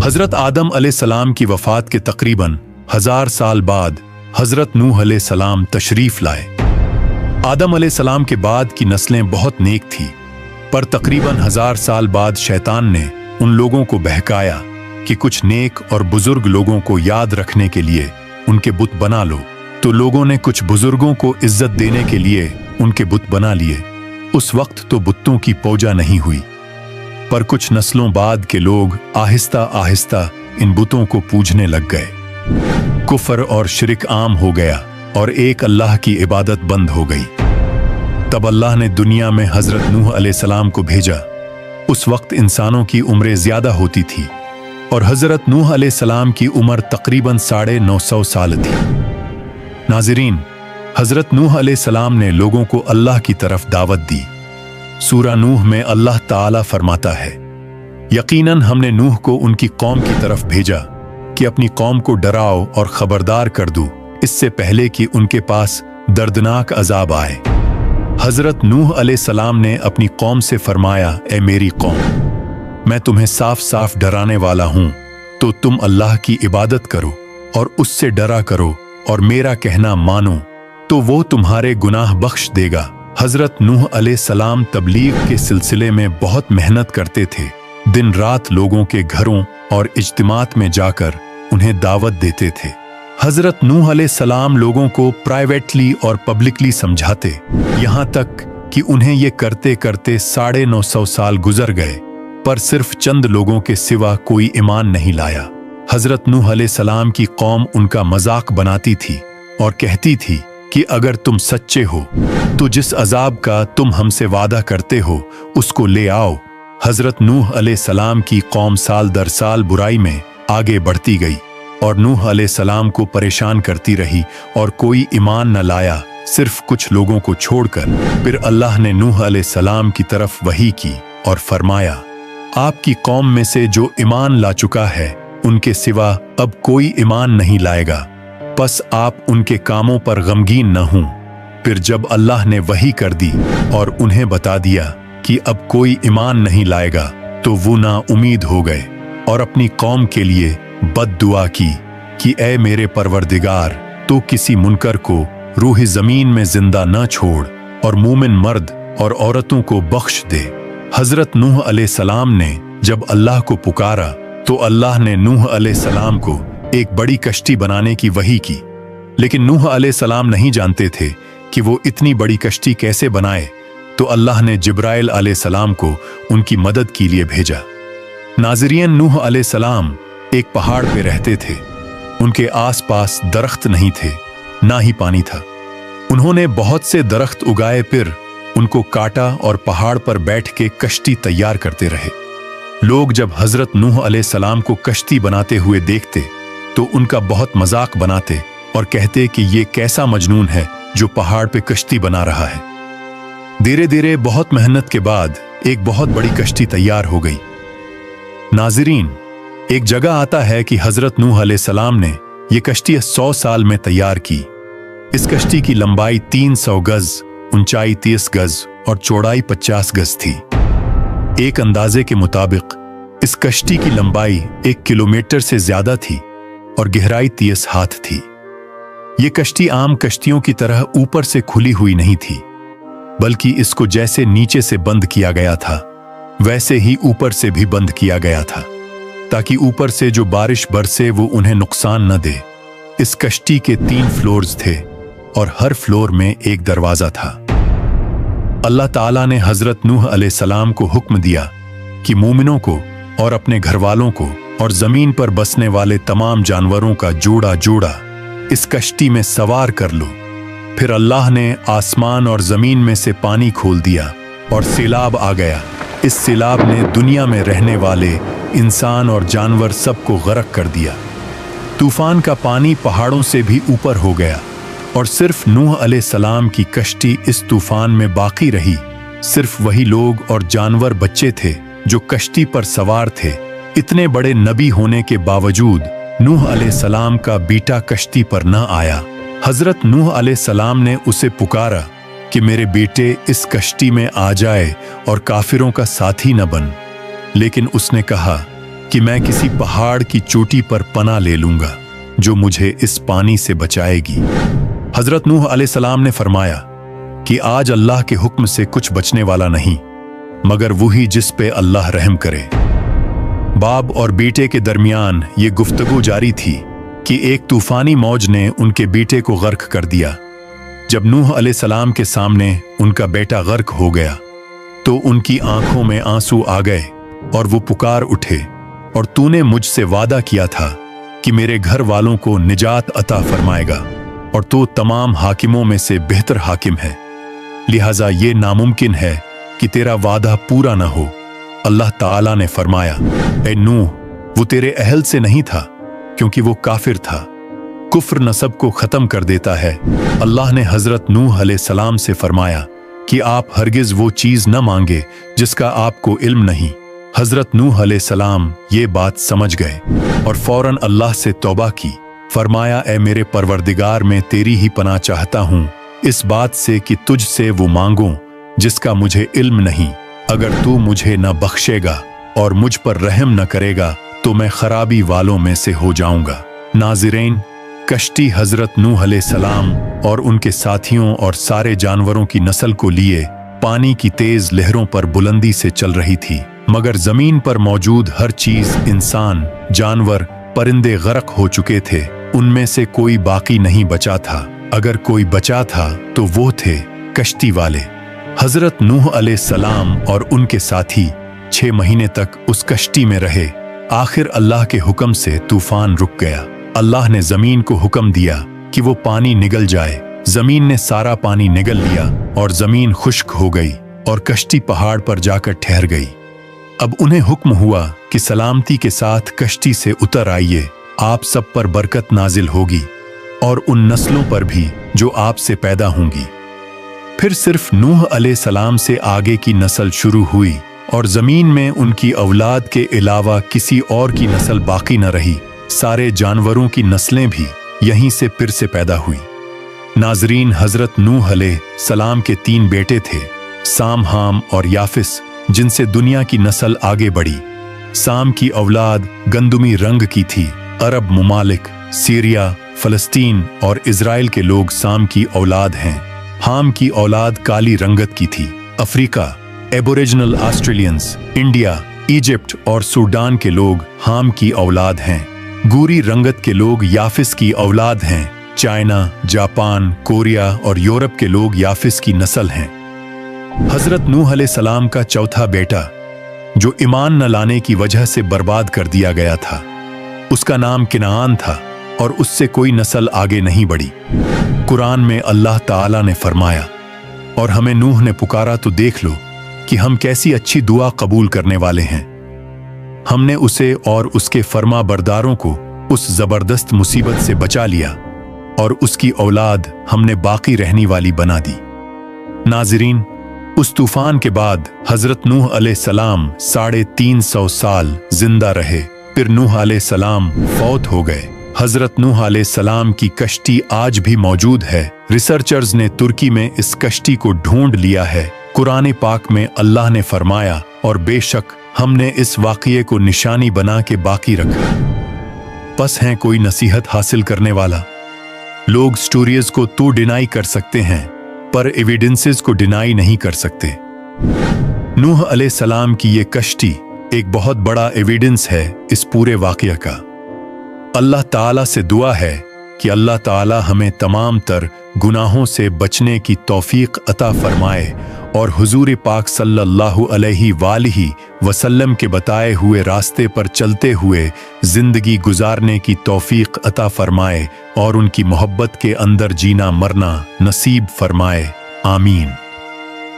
हजरत आदम अलैहिस्सलाम की वफात के तकरीबन 1000 साल बाद हजरत नूह अलैहिस्सलाम तशरीफ लाए। आदम अलैहिस्सलाम के बाद की नस्लें बहुत नेक थी, पर तकरीबन 1000 साल बाद शैतान ने उन लोगों को बहकाया कि कुछ नेक और बुजुर्ग लोगों को याद रखने के लिए उनके बुत बना लो। तो लोगों ने कुछ बुजुर्गों को इज्जत देने के लिए उनके बुत बना लिए। उस वक्त तो बुतों की पूजा नहीं हुई, पर कुछ नस्लों बाद के लोग आहिस्ता आहिस्ता इन बुतों को पूजने लग गए। कुफर और शिरक आम हो गया और एक अल्लाह की इबादत बंद हो गई। तब अल्लाह ने दुनिया में हजरत नूह अलैहिस्सलाम को भेजा। उस वक्त इंसानों की उम्रें ज्यादा होती थी और हजरत नूह अलैहिस्सलाम की उम्र तकरीबन 950 साल थी। नाज़रीन, हजरत नूह अलैहिस्सलाम ने लोगों को अल्लाह की तरफ दावत दी। सूरा नूह में अल्लाह ताला फरमाता है, यकीनन हमने नूह को उनकी कौम की तरफ भेजा कि अपनी कौम को डराओ और खबरदार कर दो, इससे पहले कि उनके पास दर्दनाक अजाब आए। हजरत नूह अलैहिस्सलाम ने अपनी कौम से फरमाया, ए मेरी कौम, मैं तुम्हें साफ साफ डराने वाला हूं, तो तुम अल्लाह की इबादत करो और उससे डरा करो और मेरा कहना मानो, तो वो तुम्हारे गुनाह बख्श देगा। हजरत नूह अलैहिस्सलाम तबलीग के सिलसिले में बहुत मेहनत करते थे। दिन रात लोगों के घरों और इज्तिमात में जाकर उन्हें दावत देते थे। हजरत नूह अलैहिस्सलाम लोगों को प्राइवेटली और पब्लिकली समझाते, यहाँ तक कि उन्हें ये करते करते 950 साल गुजर गए, पर सिर्फ चंद लोगों के सिवा कोई ईमान नहीं लाया। हजरत नूह अलैहिस्सलाम की कौम उनका मजाक बनाती थी और कहती थी कि अगर तुम सच्चे हो तो जिस अजाब का तुम हमसे वादा करते हो उसको ले आओ। हजरत नूह अलैहिस्सलाम की कौम साल दर साल बुराई में आगे बढ़ती गई और नूह अलैहिस्सलाम को परेशान करती रही और कोई ईमान न लाया, सिर्फ कुछ लोगों को छोड़कर। फिर अल्लाह ने नूह अलैहिस्सलाम की तरफ वही की और फरमाया, आपकी कौम में से जो ईमान ला चुका है उनके सिवा अब कोई ईमान नहीं लाएगा, बस आप उनके कामों पर गमगीन न हों। फिर जब अल्लाह ने वही कर दी और उन्हें बता दिया कि अब कोई ईमान नहीं लाएगा, तो वो ना उम्मीद हो गए और अपनी कौम के लिए बद्दुआ की कि ए मेरे परवरदिगार, तो किसी मुनकर को रूह ज़मीन में जिंदा न छोड़ और मोमिन मर्द और औरतों को बख्श दे। हजरत नूह अलैहिस्सलाम ने जब अल्लाह को पुकारा तो अल्लाह ने नूह अलैहिस्सलाम को एक बड़ी कश्ती बनाने की वही की, लेकिन नूह अलैहिस्सलाम नहीं जानते थे कि वो इतनी बड़ी कश्ती कैसे बनाए। तो अल्लाह ने जिब्राइल अलैहिस्सलाम को उनकी मदद के लिए भेजा। नाज़रीन, नूह अलैहिस्सलाम एक पहाड़ पे रहते थे। उनके आसपास दरख्त नहीं थे, ना ही पानी था। उन्होंने बहुत से दरख्त उगाए, फिर उनको काटा और पहाड़ पर बैठ के कश्ती तैयार करते रहे। लोग जब हजरत नूह अलैहिस्सलाम को कश्ती बनाते हुए देखते तो उनका बहुत मजाक बनाते और कहते कि ये कैसा मजनून है जो पहाड़ पे कश्ती बना रहा है। धीरे धीरे बहुत मेहनत के बाद एक बहुत बड़ी कश्ती तैयार हो गई। नाज़रीन, एक जगह आता है कि हजरत नूह अलैहिस्सलाम ने यह कश्ती 100 साल में तैयार की। इस कश्ती की लंबाई 300 गज, ऊंचाई 30 गज और चौड़ाई 50 गज थी। एक अंदाजे के मुताबिक इस कश्ती की लंबाई 1 किलोमीटर से ज्यादा थी और गहराई 30 हाथ थी। ये कश्ती आम कश्तियों की तरह ऊपर से खुली हुई नहीं थी, बल्कि इसको जैसे नीचे से बंद किया गया था वैसे ही ऊपर से भी बंद किया गया था, ताकि ऊपर से जो बारिश बरसे वो उन्हें नुकसान न दे। इस कश्ती के 3 फ्लोर्स थे और हर फ्लोर में एक दरवाजा था। अल्लाह ताला ने हजरत नूह अलैहिस्सलाम को हुक्म दिया कि मोमिनों को और अपने घर वालों को और जमीन पर बसने वाले तमाम जानवरों का जोड़ा जोड़ा इस कश्ती में सवार कर लो। फिर अल्लाह ने आसमान और जमीन में से पानी खोल दिया और सैलाब आ गया। इस सैलाब ने दुनिया में रहने वाले इंसान और जानवर सबको गर्क कर दिया। तूफान का पानी पहाड़ों से भी ऊपर हो गया और सिर्फ नूह अलैहिस्सलाम की कश्ती इस तूफान में बाकी रही। सिर्फ वही लोग और जानवर बच्चे थे जो कश्ती पर सवार थे। इतने बड़े नबी होने के बावजूद नूह अलैहिस्सलाम का बेटा कश्ती पर न आया। हजरत नूह अलैहिस्सलाम ने उसे पुकारा कि मेरे बेटे इस कश्ती में आ जाए और काफिरों का साथी न बन, लेकिन उसने कहा कि मैं किसी पहाड़ की चोटी पर पनाह ले लूंगा जो मुझे इस पानी से बचाएगी। हजरत नूह अलैहिस्सलाम ने फरमाया कि आज अल्लाह के हुक्म से कुछ बचने वाला नहीं मगर वही जिस पे अल्लाह रहम करे। बाप और बेटे के दरमियान ये गुफ्तगू जारी थी कि एक तूफानी मौज ने उनके बेटे को गर्क कर दिया। जब नूह अलैहिस्सलाम के सामने उनका बेटा गर्क हो गया तो उनकी आंखों में आंसू आ गए और वो पुकार उठे, और तूने मुझसे वादा किया था कि मेरे घर वालों को निजात अता फरमाएगा और तो तमाम हाकिमों में से बेहतर हाकिम है, लिहाजा ये नामुमकिन है कि तेरा वादा पूरा न हो। अल्लाह ताला ने फरमाया, ए नूह, वो तेरे अहल से नहीं था क्योंकि वो काफिर था। कुफ्र नसब को खत्म कर देता है। अल्लाह ने हजरत नूह अलैहिस्सलाम से फरमाया कि आप हरगिज वो चीज न मांगे जिसका आपको इल्म नहीं। हजरत नूह अलैहिस्सलाम ये बात समझ गए और फौरन अल्लाह से तौबा की। फरमाया, ए मेरे परवरदिगार, मैं तेरी ही पनाह चाहता हूँ इस बात से कि तुझसे वो मांगूं जिसका मुझे इल्म नहीं। अगर तू मुझे न बख्शेगा और मुझ पर रहम न करेगा तो मैं खराबी वालों में से हो जाऊंगा। नाज़रीन, कश्ती हजरत नूह अलैहिस्सलाम और उनके साथियों और सारे जानवरों की नस्ल को लिए पानी की तेज लहरों पर बुलंदी से चल रही थी, मगर जमीन पर मौजूद हर चीज, इंसान, जानवर, परिंदे गर्क हो चुके थे। उनमें से कोई बाकी नहीं बचा था। अगर कोई बचा था तो वो थे कश्ती वाले। हजरत नूह अलैहिस्सलाम और उनके साथी 6 महीने तक उस कश्ती में रहे। आखिर अल्लाह के हुक्म से तूफान रुक गया। अल्लाह ने जमीन को हुक्म दिया कि वो पानी निगल जाए। जमीन ने सारा पानी निगल लिया और जमीन खुश्क हो गई और कश्ती पहाड़ पर जाकर ठहर गई। अब उन्हें हुक्म हुआ कि सलामती के साथ कश्ती से उतर आइए, आप सब पर बरकत नाजिल होगी और उन नस्लों पर भी जो आपसे पैदा होंगी। फिर सिर्फ नूह अलैहिस्सलाम से आगे की नस्ल शुरू हुई और जमीन में उनकी औलाद के अलावा किसी और की नस्ल बाकी न रही। सारे जानवरों की नस्लें भी यहीं से फिर से पैदा हुई। नाजरीन, हजरत नूह अलैहिस्सलाम के 3 बेटे थे, साम, हाम और याफिस, जिनसे दुनिया की नस्ल आगे बढ़ी। साम की औलाद गंदुमी रंग की थी। अरब मुमालिक, सीरिया, फलस्तीन और इजराइल के लोग साम की औलाद हैं। हाम की औलाद काली रंगत की थी। Africa, aboriginal Australians, India, Egypt और सूडान के लोग हाम की औलाद हैं। गूरी रंगत के लोग याफिस की औलाद हैं। चाइना, जापान, कोरिया और यूरोप के लोग याफिस की नस्ल हैं। हजरत नूह अलैहिस्सलाम का चौथा बेटा, जो ईमान न लाने की वजह से बर्बाद कर दिया गया था, उसका नाम किनान था और उससे कोई नस्ल आगे नहीं बढ़ी। कुरान में अल्लाह ताला ने फरमाया, और हमें नूह ने पुकारा तो देख लो कि हम कैसी अच्छी दुआ कबूल करने वाले हैं। हमने उसे और उसके फर्मा बरदारों को उस जबरदस्त मुसीबत से बचा लिया और उसकी औलाद हमने बाकी रहने वाली बना दी। नाजरीन, उस तूफान के बाद हजरत नूह अलैहिस्सलाम 350 साल जिंदा रहे। फिर नूह अलैहिस्सलाम फौत हो गए। हजरत नूह अलैहिस्सलाम की कश्ती आज भी मौजूद है। रिसर्चर्स ने तुर्की में इस कश्ती को ढूंढ लिया है। कुरान पाक में अल्लाह ने फरमाया, और बेशक हमने इस वाक़ये को निशानी बना के बाकी रखा। बस है कोई नसीहत हासिल करने वाला। लोग स्टोरीज को तो डिनाई कर सकते हैं पर एविडेंसेस को डिनाई नहीं कर सकते। नूह अलैहिस्सलाम की ये कश्ती एक बहुत बड़ा एविडेंस है इस पूरे वाक़या का। अल्लाह ताला से दुआ है कि अल्लाह ताला हमें तमाम तर गुनाहों से बचने की तौफीक अता फरमाए और हुजूर पाक सल्लल्लाहु अलैहि वसल्लम के बताए हुए रास्ते पर चलते हुए जिंदगी गुजारने की तौफीक अता फरमाए और उनकी मोहब्बत के अंदर जीना मरना नसीब फरमाए। आमीन।